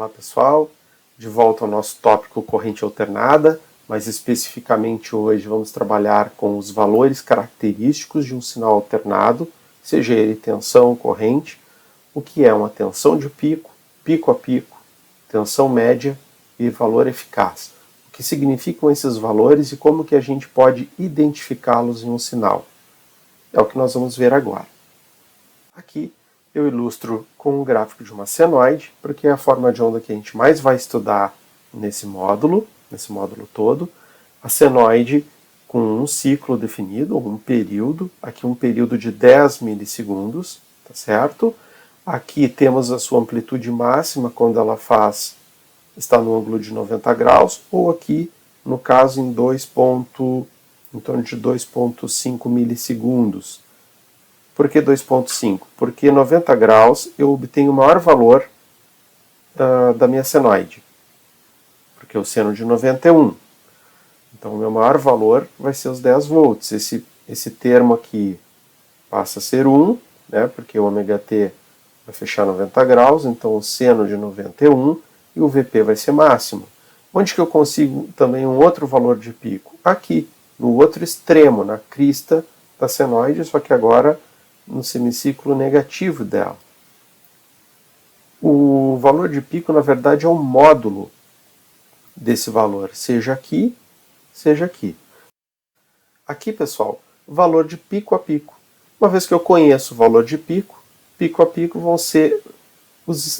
Olá pessoal, de volta ao nosso tópico corrente alternada, mas especificamente hoje vamos trabalhar com os valores característicos de um sinal alternado, seja ele tensão ou corrente, o que é uma tensão de pico, pico a pico, tensão média e valor eficaz. O que significam esses valores e como que a gente pode identificá-los em um sinal. É o que nós vamos ver agora. Aqui eu ilustro com um gráfico de uma senoide, porque é a forma de onda que a gente mais vai estudar nesse módulo todo. A senoide com um ciclo definido, ou um período, aqui um período de 10 milissegundos, tá certo? Aqui temos a sua amplitude máxima quando ela está no ângulo de 90 graus, ou aqui, no caso, em torno de 2,5 milissegundos. Por que 2,5? Porque 90 graus eu obtenho o maior valor da minha senoide. Porque o seno de 90 é 1. Então o meu maior valor vai ser os 10 volts. Esse termo aqui passa a ser 1, né, porque o ômega-t vai fechar 90 graus, então o seno de 90 é 1 e o Vp vai ser máximo. Onde que eu consigo também um outro valor de pico? Aqui, no outro extremo, na crista da senoide, só que agora no semiciclo negativo dela. O valor de pico, na verdade, é um módulo desse valor, seja aqui, seja aqui. Aqui, pessoal, valor de pico a pico. Uma vez que eu conheço o valor de pico a pico vão ser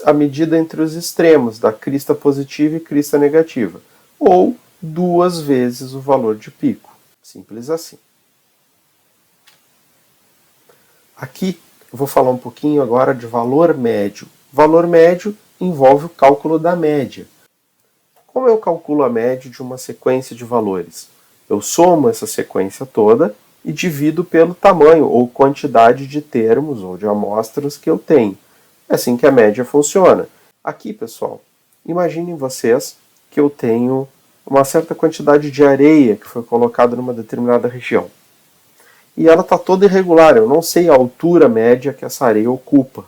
a medida entre os extremos da crista positiva e crista negativa, ou 2 vezes o valor de pico. Simples assim. Aqui eu vou falar um pouquinho agora de valor médio. Valor médio envolve o cálculo da média. Como eu calculo a média de uma sequência de valores? Eu somo essa sequência toda e divido pelo tamanho ou quantidade de termos ou de amostras que eu tenho. É assim que a média funciona. Aqui, pessoal, imaginem vocês que eu tenho uma certa quantidade de areia que foi colocada numa determinada região. E ela está toda irregular, eu não sei a altura média que essa areia ocupa.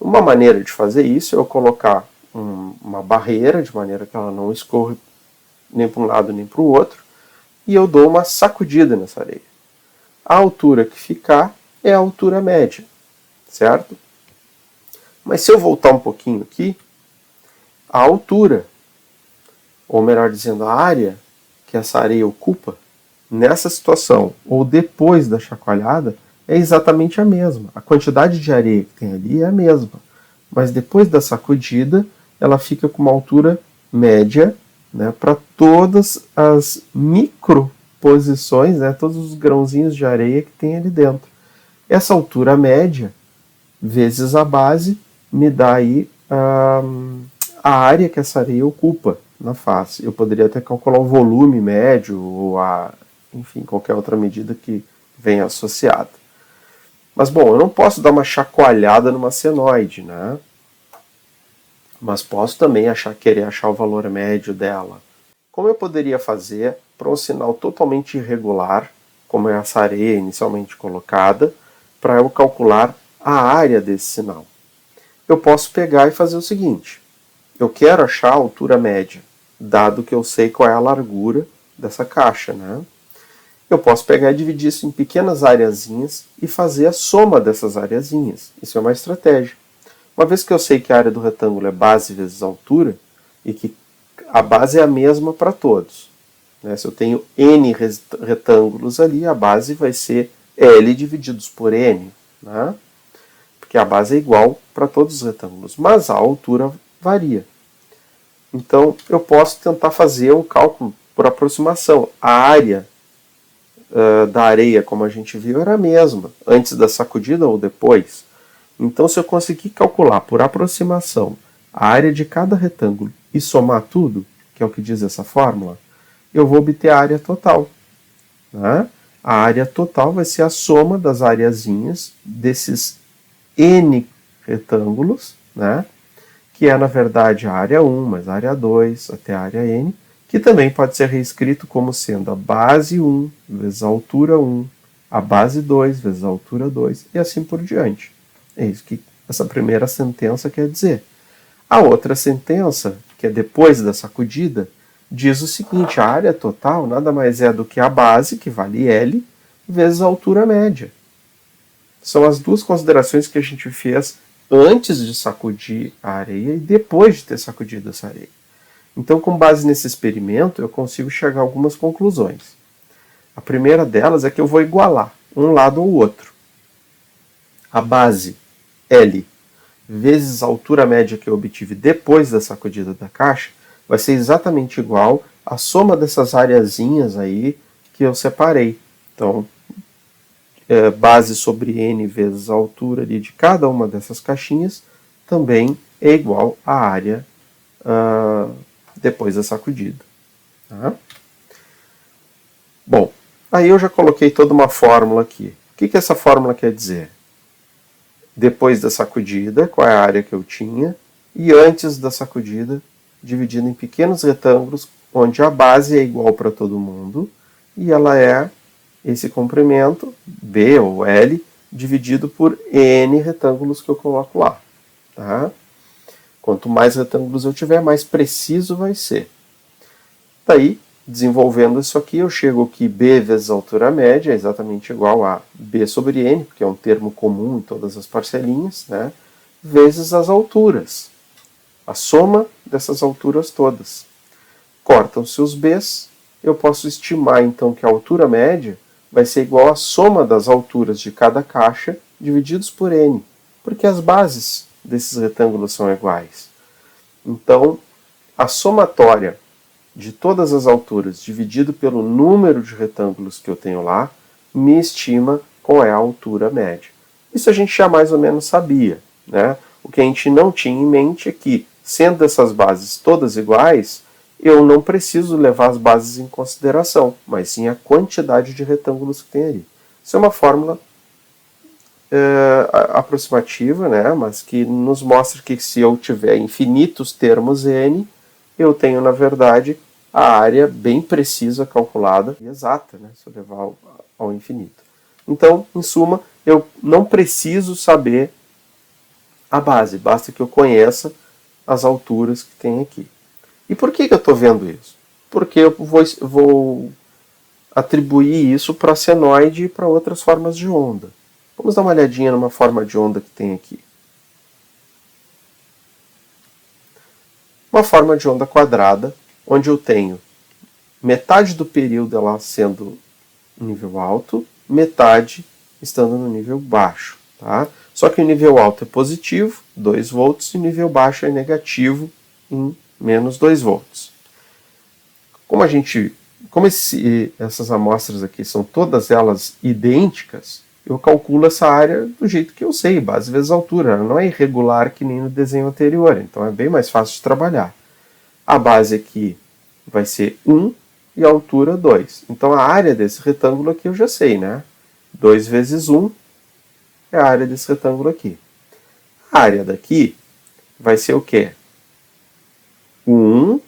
Uma maneira de fazer isso é eu colocar uma barreira, de maneira que ela não escorra nem para um lado nem para o outro, e eu dou uma sacudida nessa areia. A altura que ficar é a altura média, certo? Mas se eu voltar um pouquinho aqui, a altura, ou melhor dizendo, a área que essa areia ocupa, nessa situação, ou depois da chacoalhada, é exatamente a mesma. A quantidade de areia que tem ali é a mesma. Mas depois da sacudida, ela fica com uma altura média, né, para todas as microposições, né, todos os grãozinhos de areia que tem ali dentro. Essa altura média, vezes a base, me dá aí a área que essa areia ocupa na face. Eu poderia até calcular o volume médio, ou enfim, qualquer outra medida que venha associada. Mas, bom, eu não posso dar uma chacoalhada numa senoide, né? Mas posso também querer achar o valor médio dela. Como eu poderia fazer para um sinal totalmente irregular, como é essa areia inicialmente colocada, para eu calcular a área desse sinal? Eu posso pegar e fazer o seguinte. Eu quero achar a altura média, dado que eu sei qual é a largura dessa caixa, né? Eu posso pegar e dividir isso em pequenas areazinhas e fazer a soma dessas areazinhas. Isso é uma estratégia. Uma vez que eu sei que a área do retângulo é base vezes altura, e que a base é a mesma para todos, né? Se eu tenho n retângulos ali, a base vai ser L divididos por n, né? Porque a base é igual para todos os retângulos, mas a altura varia. Então eu posso tentar fazer um cálculo por aproximação. A área da areia, como a gente viu, era a mesma, antes da sacudida ou depois. Então, se eu conseguir calcular por aproximação a área de cada retângulo e somar tudo, que é o que diz essa fórmula, eu vou obter a área total, né? A área total vai ser a soma das areazinhas desses n retângulos, né? Que é, na verdade, a área 1 mais a área 2 até a área n, que também pode ser reescrito como sendo a base 1 vezes a altura 1, a base 2 vezes a altura 2, e assim por diante. É isso que essa primeira sentença quer dizer. A outra sentença, que é depois da sacudida, diz o seguinte: a área total nada mais é do que a base, que vale L, vezes a altura média. São as duas considerações que a gente fez antes de sacudir a areia e depois de ter sacudido essa areia. Então, com base nesse experimento, eu consigo chegar a algumas conclusões. A primeira delas é que eu vou igualar um lado ao outro. A base L vezes a altura média que eu obtive depois da sacudida da caixa vai ser exatamente igual à soma dessas areazinhas aí que eu separei. Então, base sobre N vezes a altura ali de cada uma dessas caixinhas também é igual à área depois da sacudida. Tá? Bom, aí eu já coloquei toda uma fórmula aqui. O que essa fórmula quer dizer? Depois da sacudida, qual é a área que eu tinha, e antes da sacudida, dividido em pequenos retângulos, onde a base é igual para todo mundo, e ela é esse comprimento, B ou L, dividido por N retângulos que eu coloco lá. Tá? Quanto mais retângulos eu tiver, mais preciso vai ser. Daí, desenvolvendo isso aqui, eu chego que B vezes a altura média é exatamente igual a B sobre N, porque é um termo comum em todas as parcelinhas, né? Vezes as alturas. A soma dessas alturas todas. Cortam-se os B's, eu posso estimar então que a altura média vai ser igual à soma das alturas de cada caixa divididos por N, porque as bases desses retângulos são iguais. Então, a somatória de todas as alturas dividido pelo número de retângulos que eu tenho lá, me estima qual é a altura média. Isso a gente já mais ou menos sabia, né? O que a gente não tinha em mente é que, sendo essas bases todas iguais, eu não preciso levar as bases em consideração, mas sim a quantidade de retângulos que tem ali. Isso é uma fórmula aproximativa, né? Mas que nos mostra que se eu tiver infinitos termos n, eu tenho, na verdade, a área bem precisa calculada e exata, né, se eu levar ao infinito. Então, em suma, eu não preciso saber a base, basta que eu conheça as alturas que tem aqui. E por que eu estou vendo isso? Porque eu vou atribuir isso para a senoide e para outras formas de onda. Vamos dar uma olhadinha numa forma de onda que tem aqui. Uma forma de onda quadrada, onde eu tenho metade do período ela sendo nível alto, metade estando no nível baixo. Tá? Só que o nível alto é positivo, 2 volts, e o nível baixo é negativo, em menos 2 volts. Como essas amostras aqui são todas elas idênticas, eu calculo essa área do jeito que eu sei, base vezes altura. Ela não é irregular que nem no desenho anterior, então é bem mais fácil de trabalhar. A base aqui vai ser 1 e a altura 2. Então a área desse retângulo aqui eu já sei, né? 2 vezes 1 é a área desse retângulo aqui. A área daqui vai ser o quê? 1,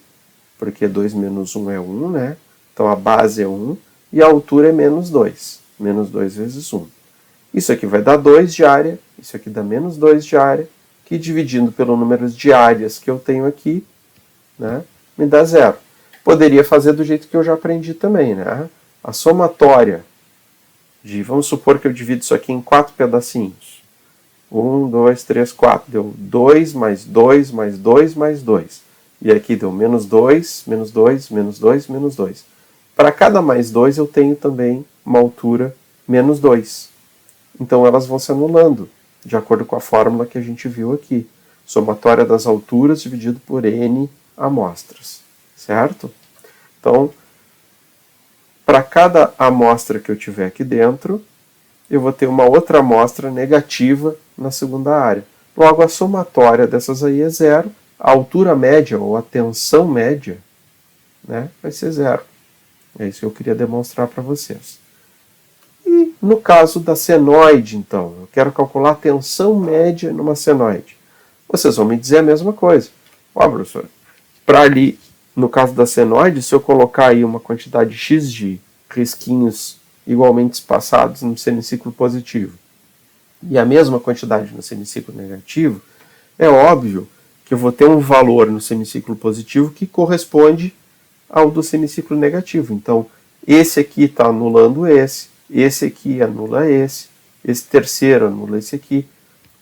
porque 2 menos 1 é 1, né? Então a base é 1 e a altura é menos 2. Menos 2 vezes 1. Isso aqui vai dar 2 de área, isso aqui dá menos 2 de área, que dividindo pelo número de áreas que eu tenho aqui, né, me dá 0. Poderia fazer do jeito que eu já aprendi também, né? A somatória de, vamos supor que eu divido isso aqui em 4 pedacinhos. 1, 2, 3, 4. Deu 2 mais 2 mais 2 mais 2. E aqui deu menos 2, menos 2, menos 2, menos 2. Para cada mais 2 eu tenho também uma altura menos 2. Então elas vão se anulando, de acordo com a fórmula que a gente viu aqui. Somatória das alturas dividido por n amostras. Certo? Então, para cada amostra que eu tiver aqui dentro, eu vou ter uma outra amostra negativa na segunda área. Logo, a somatória dessas aí é 0. A altura média, ou a tensão média, né, vai ser 0. É isso que eu queria demonstrar para vocês. E no caso da senoide, então, eu quero calcular a tensão média numa senoide. Vocês vão me dizer a mesma coisa. Ó, professor, para ali, no caso da senoide, se eu colocar aí uma quantidade X de risquinhos igualmente espaçados no semiciclo positivo e a mesma quantidade no semiciclo negativo, é óbvio que eu vou ter um valor no semiciclo positivo que corresponde ao do semiciclo negativo. Então, esse aqui está anulando esse aqui anula esse terceiro anula esse aqui.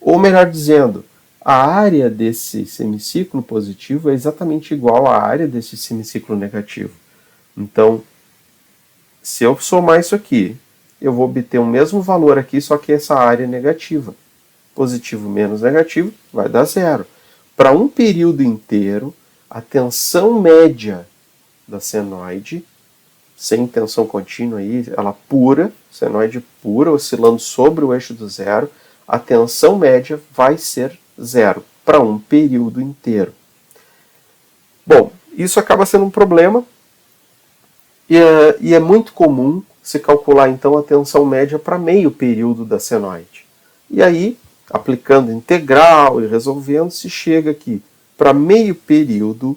Ou melhor dizendo, a área desse semiciclo positivo é exatamente igual à área desse semiciclo negativo. Então, se eu somar isso aqui, eu vou obter o mesmo valor aqui, só que essa área é negativa. Positivo menos negativo vai dar zero. Para um período inteiro, a tensão média da senoide, sem tensão contínua aí, ela pura, senoide pura, oscilando sobre o eixo do zero, a tensão média vai ser zero para um período inteiro. Bom, isso acaba sendo um problema e é muito comum se calcular então a tensão média para meio período da senoide. E aí, aplicando integral e resolvendo, se chega aqui para meio período,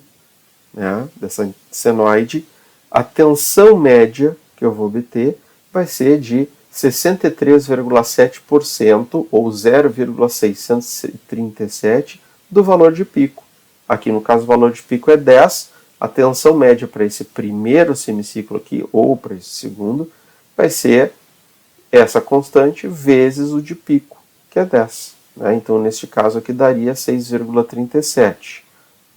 né, dessa senoide, a tensão média que eu vou obter vai ser de 63,7% ou 0,637 do valor de pico. Aqui no caso o valor de pico é 10, a tensão média para esse primeiro semiciclo aqui, ou para esse segundo, vai ser essa constante vezes o de pico, que é 10. Né? Então neste caso aqui daria 6,37.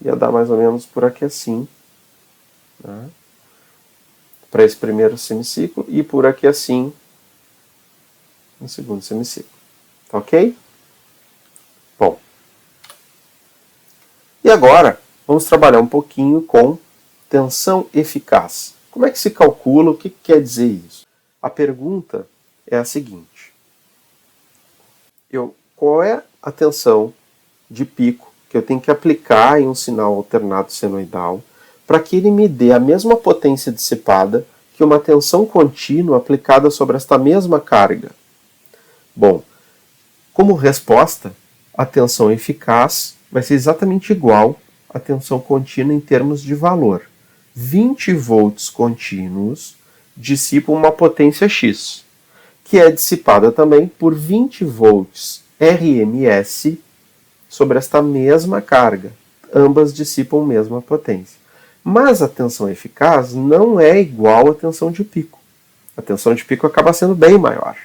Ia dar mais ou menos por aqui assim, né? Para esse primeiro semiciclo, e por aqui assim no segundo semiciclo. Tá ok? Bom. E agora, vamos trabalhar um pouquinho com tensão eficaz. Como é que se calcula? O que quer dizer isso? A pergunta é a seguinte. Qual é a tensão de pico que eu tenho que aplicar em um sinal alternado senoidal para que ele me dê a mesma potência dissipada que uma tensão contínua aplicada sobre esta mesma carga? Bom, como resposta, a tensão eficaz vai ser exatamente igual à tensão contínua em termos de valor. 20 volts contínuos dissipam uma potência X, que é dissipada também por 20 volts RMS sobre esta mesma carga. Ambas dissipam a mesma potência. Mas a tensão eficaz não é igual à tensão de pico. A tensão de pico acaba sendo bem maior.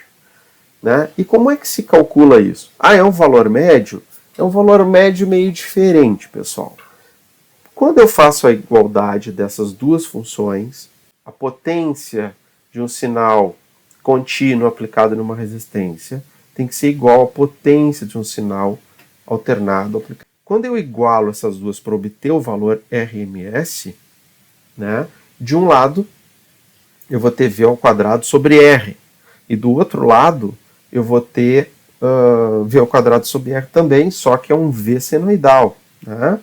Né? E como é que se calcula isso? É um valor médio? É um valor médio meio diferente, pessoal. Quando eu faço a igualdade dessas duas funções, a potência de um sinal contínuo aplicado numa resistência tem que ser igual à potência de um sinal alternado aplicado. Quando eu igualo essas duas para obter o valor RMS, né, de um lado eu vou ter V ao quadrado sobre R, e do outro lado eu vou ter V ao quadrado sobre R também, só que é um V senoidal. Né?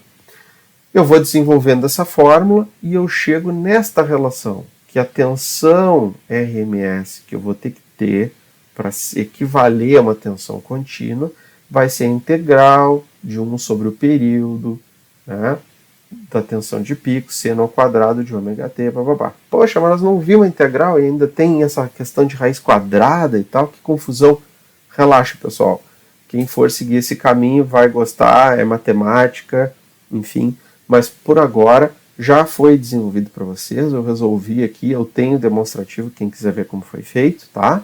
Eu vou desenvolvendo essa fórmula e eu chego nesta relação, que a tensão RMS que eu vou ter que ter para equivaler a uma tensão contínua vai ser a integral de 1 sobre o período, né, da tensão de pico, seno ao quadrado de ômega-t, bababá. Poxa, mas nós não vimos a integral e ainda tem essa questão de raiz quadrada e tal, que confusão. Relaxa, pessoal. Quem for seguir esse caminho vai gostar, é matemática, enfim. Mas por agora já foi desenvolvido para vocês, eu resolvi aqui, eu tenho demonstrativo, quem quiser ver como foi feito, tá?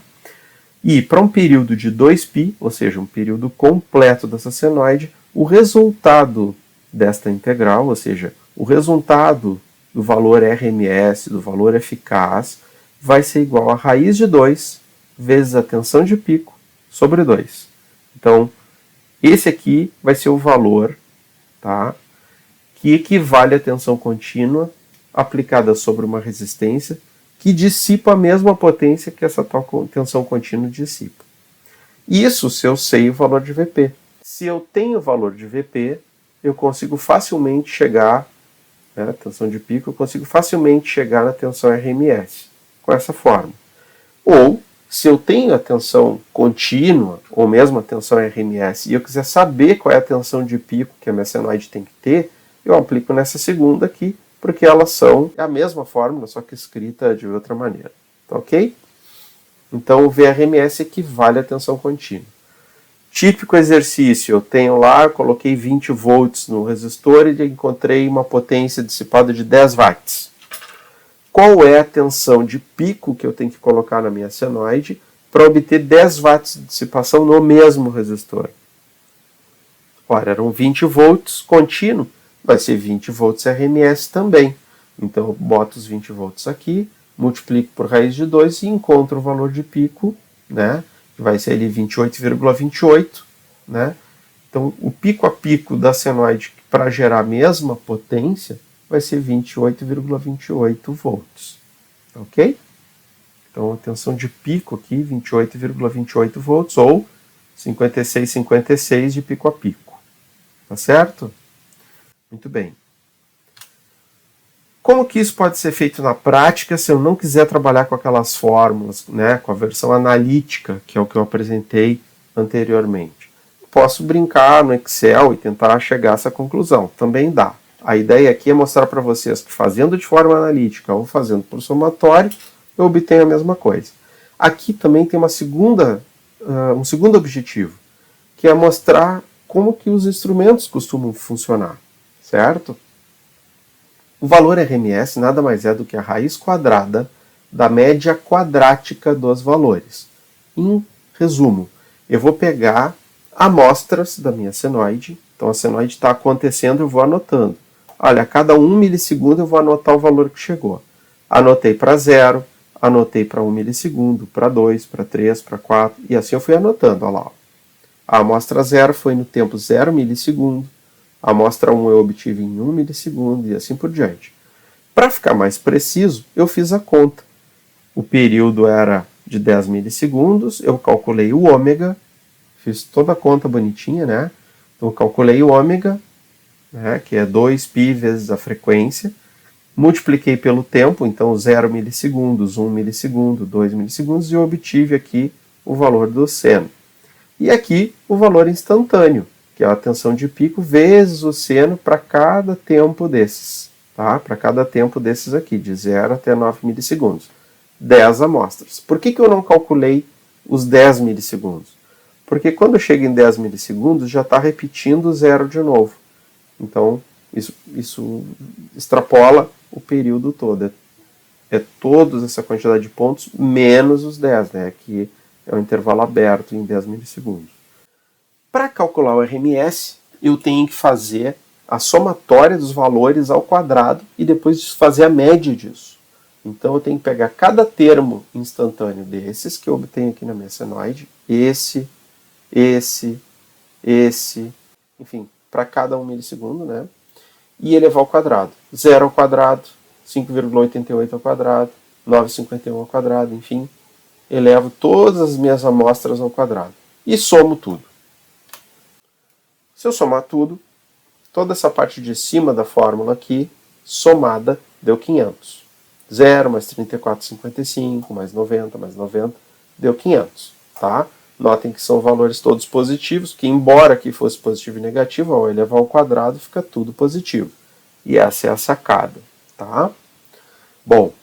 E para um período de 2π, ou seja, um período completo dessa senoide, o resultado desta integral, ou seja, o resultado do valor RMS, do valor eficaz, vai ser igual a raiz de 2 vezes a tensão de pico sobre 2. Então, esse aqui vai ser o valor, tá, que equivale à tensão contínua aplicada sobre uma resistência que dissipa a mesma potência que essa tal tensão contínua dissipa. Isso se eu sei o valor de Vp. Se eu tenho o valor de Vp, eu consigo facilmente chegar, né, tensão de pico, eu consigo facilmente chegar na tensão RMS, com essa forma. Ou, se eu tenho a tensão contínua, ou mesmo a tensão RMS, e eu quiser saber qual é a tensão de pico que a minha senoide tem que ter, eu aplico nessa segunda aqui, porque elas são a mesma fórmula, só que escrita de outra maneira. Tá ok? Então o VRMS equivale à tensão contínua. Típico exercício, eu tenho lá, coloquei 20 volts no resistor e encontrei uma potência dissipada de 10 watts. Qual é a tensão de pico que eu tenho que colocar na minha senoide para obter 10 watts de dissipação no mesmo resistor? Ora, eram 20 volts contínuo, vai ser 20 volts RMS também. Então eu boto os 20 volts aqui, multiplico por raiz de 2 e encontro o valor de pico, né? Que vai ser ali 28,28, né? Então o pico a pico da senoide para gerar a mesma potência vai ser 28,28 volts, ok? Então a tensão de pico aqui, 28,28 volts ou 56,56 de pico a pico, tá certo? Muito bem. Como que isso pode ser feito na prática se eu não quiser trabalhar com aquelas fórmulas, né, com a versão analítica, que é o que eu apresentei anteriormente? Posso brincar no Excel e tentar chegar a essa conclusão, também dá. A ideia aqui é mostrar para vocês que fazendo de forma analítica ou fazendo por somatório, eu obtenho a mesma coisa. Aqui também tem um segundo objetivo, que é mostrar como que os instrumentos costumam funcionar, certo? O valor RMS nada mais é do que a raiz quadrada da média quadrática dos valores. Em resumo, eu vou pegar amostras da minha senoide, então a senoide está acontecendo, eu vou anotando. Olha, a cada 1 milissegundo eu vou anotar o valor que chegou. Anotei para 0, anotei para 1 milissegundo, para 2, para 3, para 4, e assim eu fui anotando. Olha lá. A amostra 0 foi no tempo 0 milissegundo, a amostra 1 eu obtive em 1 milissegundo e assim por diante. Para ficar mais preciso, eu fiz a conta. O período era de 10 milissegundos, eu calculei o ômega, fiz toda a conta bonitinha, né? Então eu calculei o ômega, né, que é 2π vezes a frequência, multipliquei pelo tempo, então 0 milissegundos, 1 milissegundo, 2 milissegundos, e eu obtive aqui o valor do seno. E aqui o valor instantâneo, que é a tensão de pico vezes o seno para cada tempo desses. Tá? Para cada tempo desses aqui, de 0 até 9 milissegundos. 10 amostras. Por que eu não calculei os 10 milissegundos? Porque quando eu chego em 10 milissegundos, já está repetindo o zero de novo. Então, isso extrapola o período todo. É toda essa quantidade de pontos menos os 10, né? Que é um intervalo aberto em 10 milissegundos. Para calcular o RMS, eu tenho que fazer a somatória dos valores ao quadrado e depois fazer a média disso. Então eu tenho que pegar cada termo instantâneo desses que eu obtenho aqui na minha senoide, esse, enfim, para cada 1 milissegundo, né? E elevar ao quadrado. 0 ao quadrado, 5,88 ao quadrado, 9,51 ao quadrado, enfim. Elevo todas as minhas amostras ao quadrado. E somo tudo. Se eu somar tudo, toda essa parte de cima da fórmula aqui, somada, deu 500. 0 mais 34,55, mais 90, deu 500. Tá? Notem que são valores todos positivos, que embora aqui fosse positivo e negativo, ao elevar ao quadrado fica tudo positivo. E essa é a sacada. Tá? Bom,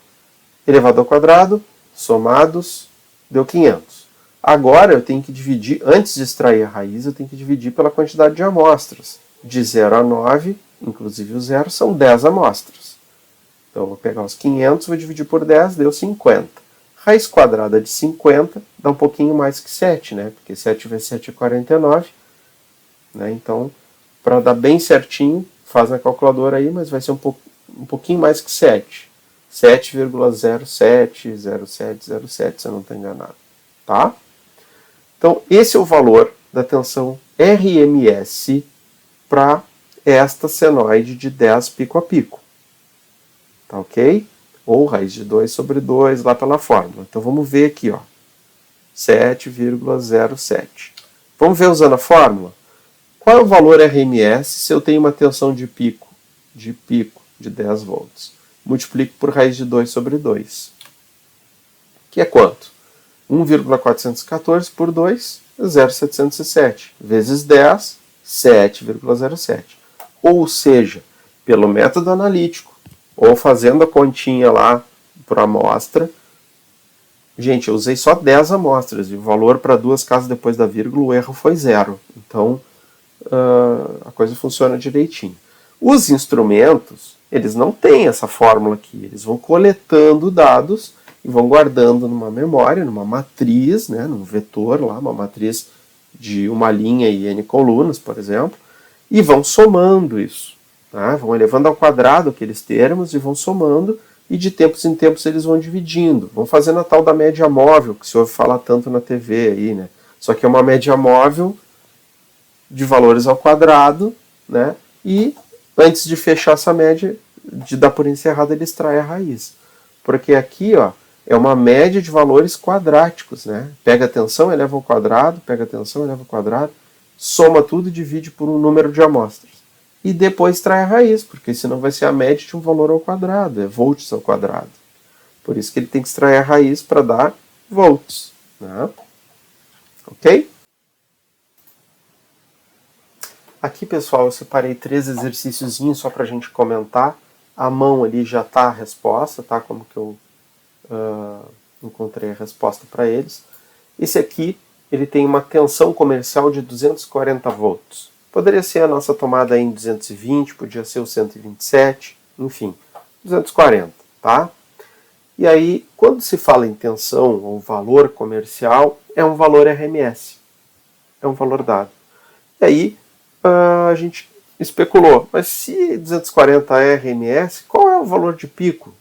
elevado ao quadrado, somados, deu 500. Agora eu tenho que dividir, antes de extrair a raiz, eu tenho que dividir pela quantidade de amostras. De 0 a 9, inclusive o 0, são 10 amostras. Então eu vou pegar os 500, vou dividir por 10, deu 50. Raiz quadrada de 50 dá um pouquinho mais que 7, né? Porque 7 vezes 7 é 49. Né? Então, para dar bem certinho, faz na calculadora aí, mas vai ser um pouquinho mais que 7. 7,070707, se eu não estou enganado. Tá? Então, esse é o valor da tensão RMS para esta senoide de 10 pico a pico. Tá ok? Ou raiz de 2 sobre 2 lá pela fórmula. Então vamos ver aqui, ó. 7,07. Vamos ver usando a fórmula? Qual é o valor RMS se eu tenho uma tensão de pico de 10 volts? Multiplico por raiz de 2 sobre 2. Que é quanto? 1,414 por 2, 0,707. Vezes 10, 7,07. Ou seja, pelo método analítico, ou fazendo a continha lá por amostra, Gente, eu usei só 10 amostras e o valor para duas casas depois da vírgula, o erro foi 0. Então, a coisa funciona direitinho. Os instrumentos, eles não têm essa fórmula aqui. Eles vão coletando dados e vão guardando numa memória, numa matriz, né, num vetor lá, uma matriz de uma linha e n colunas, por exemplo, e vão somando isso. Tá? Vão elevando ao quadrado aqueles termos e vão somando, e de tempos em tempos eles vão dividindo. Vão fazendo a tal da média móvel, que se ouve falar tanto na TV aí, né? Só que é uma média móvel de valores ao quadrado, né? E antes de fechar essa média, de dar por encerrada, ele extrai a raiz. Porque aqui, ó, é uma média de valores quadráticos, né? Pega a tensão, eleva ao quadrado, pega a tensão, eleva ao quadrado, soma tudo e divide por um número de amostras. E depois extrai a raiz, porque senão vai ser a média de um valor ao quadrado, é volts ao quadrado. Por isso que ele tem que extrair a raiz para dar volts. Né? Ok? Aqui, pessoal, eu separei 3 exercíciozinhos só para a gente comentar. A mão ali já está a resposta, tá? Como que eu encontrei a resposta para eles. Esse aqui, ele tem uma tensão comercial de 240 volts. Poderia ser a nossa tomada em 220, podia ser o 127, enfim, 240, tá? E aí, quando se fala em tensão ou valor comercial, é um valor RMS, é um valor dado. E aí, a gente especulou, mas se 240 é RMS, qual é o valor de pico?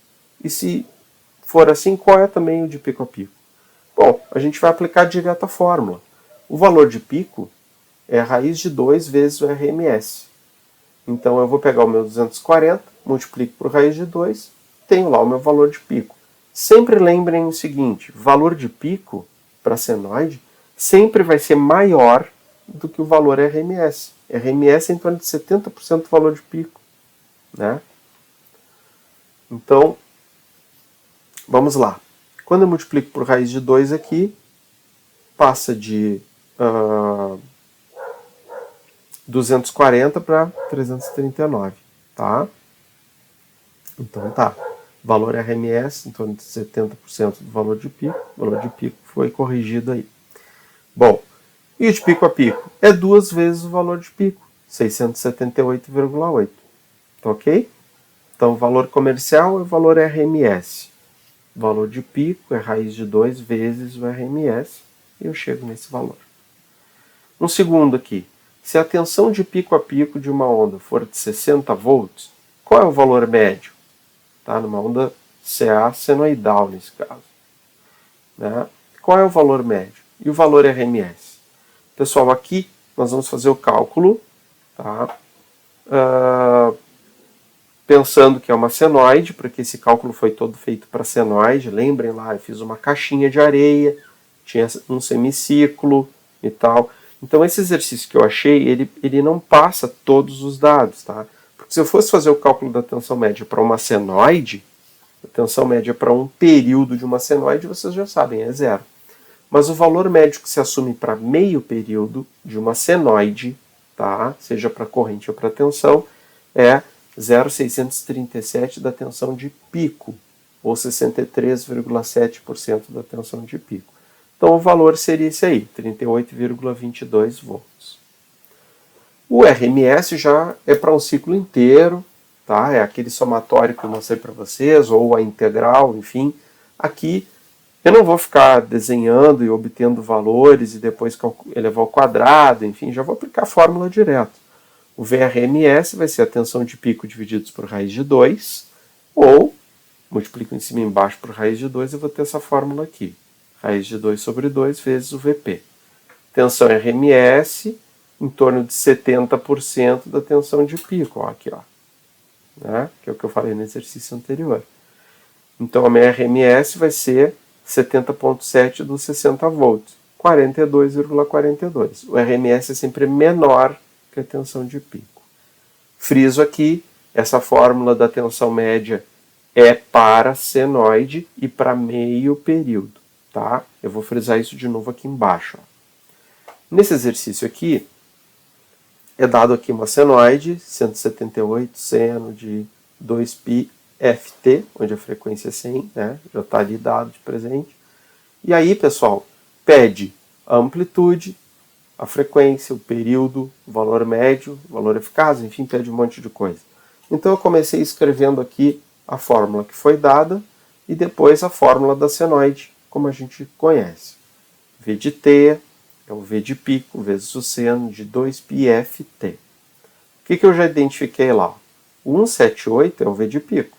E se for assim, qual é também o de pico a pico? Bom, a gente vai aplicar direto a fórmula. O valor de pico é a raiz de 2 vezes o RMS. Então eu vou pegar o meu 240, multiplico por raiz de 2, tenho lá o meu valor de pico. Sempre lembrem o seguinte, valor de pico para senoide sempre vai ser maior do que o valor RMS. RMS é em torno de 70% do valor de pico. Né? Então, vamos lá. Quando eu multiplico por raiz de 2 aqui, passa de 240 para 339, tá? Então tá, valor RMS em torno de 70% do valor de pico, o valor de pico foi corrigido aí. Bom, e o de pico a pico? É 2 vezes o valor de pico, 678,8, tá ok? Então o valor comercial é o valor RMS, o valor de pico é raiz de 2 vezes o RMS, e eu chego nesse valor. Um segundo aqui. Se a tensão de pico a pico de uma onda for de 60 volts, qual é o valor médio? Tá? Numa onda CA senoidal, nesse caso. Né? Qual é o valor médio? E o valor RMS? Pessoal, aqui nós vamos fazer o cálculo, tá? Pensando que é uma senoide, porque esse cálculo foi todo feito para senoide. Lembrem lá, eu fiz uma caixinha de areia, tinha um semiciclo e tal. Então esse exercício que eu achei, ele não passa todos os dados, tá? Porque se eu fosse fazer o cálculo da tensão média para uma senoide, a tensão média para um período de uma senoide, vocês já sabem, é 0. Mas o valor médio que se assume para meio período de uma senoide, tá? Seja para corrente ou para tensão, é 0,637 da tensão de pico, ou 63,7% da tensão de pico. Então o valor seria esse aí, 38,22 volts. O RMS já é para um ciclo inteiro, tá? É aquele somatório que eu mostrei para vocês, ou a integral, enfim. Aqui eu não vou ficar desenhando e obtendo valores e depois elevar ao quadrado, enfim, já vou aplicar a fórmula direto. O VRMS vai ser a tensão de pico divididos por raiz de 2, ou multiplico em cima e embaixo por raiz de 2, eu vou ter essa fórmula aqui. Raiz de 2 sobre 2 vezes o VP. Tensão RMS em torno de 70% da tensão de pico. Ó, aqui, ó. Né? Que é o que eu falei no exercício anterior. Então a minha RMS vai ser 70,7 dos 60 volts. 42,42. O RMS é sempre menor que a tensão de pico. Friso aqui, essa fórmula da tensão média é para senoide e para meio período. Tá? Eu vou frisar isso de novo aqui embaixo. Ó. Nesse exercício aqui, é dado aqui uma senoide, 178 seno de 2π ft, onde a frequência é 100, né? Já está ali dado de presente. E aí, pessoal, pede a amplitude, a frequência, o período, o valor médio, o valor eficaz, enfim, pede um monte de coisa. Então eu comecei escrevendo aqui a fórmula que foi dada e depois a fórmula da senoide, como a gente conhece. V de t é o V de pico vezes o seno de 2πft. O que eu já identifiquei lá? O 178 é o V de pico.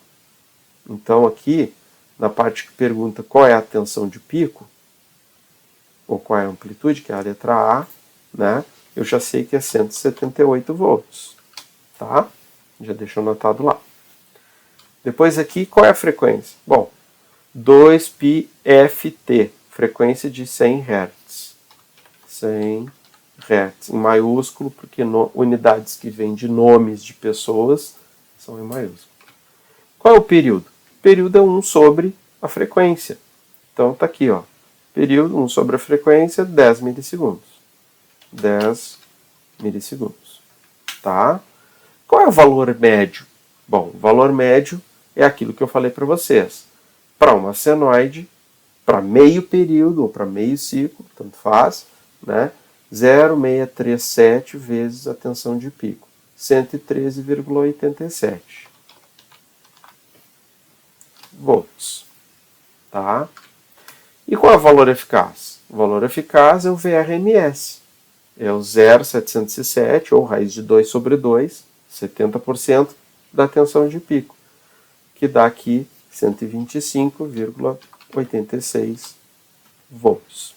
Então aqui, na parte que pergunta qual é a tensão de pico, ou qual é a amplitude, que é a letra A, né? Eu já sei que é 178 volts. Tá? Já deixo anotado lá. Depois aqui, qual é a frequência? Bom, 2πft, frequência de 100 Hz. 100 Hz, em maiúsculo, porque unidades que vêm de nomes de pessoas são em maiúsculo. Qual é o período? O período é 1 sobre a frequência. Então está aqui, ó. Período 1 sobre a frequência, 10 milissegundos. 10 milissegundos. Tá? Qual é o valor médio? Bom, o valor médio é aquilo que eu falei para vocês. Para uma senoide, para meio período ou para meio ciclo, tanto faz, né? 0,637 vezes a tensão de pico, 113,87 volts. Tá? E qual é o valor eficaz? O valor eficaz é o VRMS. É o 0,707, ou raiz de 2 sobre 2, 70% da tensão de pico, que dá aqui 125,86 volts.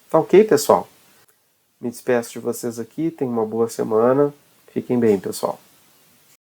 Tá ok, pessoal? Me despeço de vocês aqui, tenham uma boa semana. Fiquem bem, pessoal.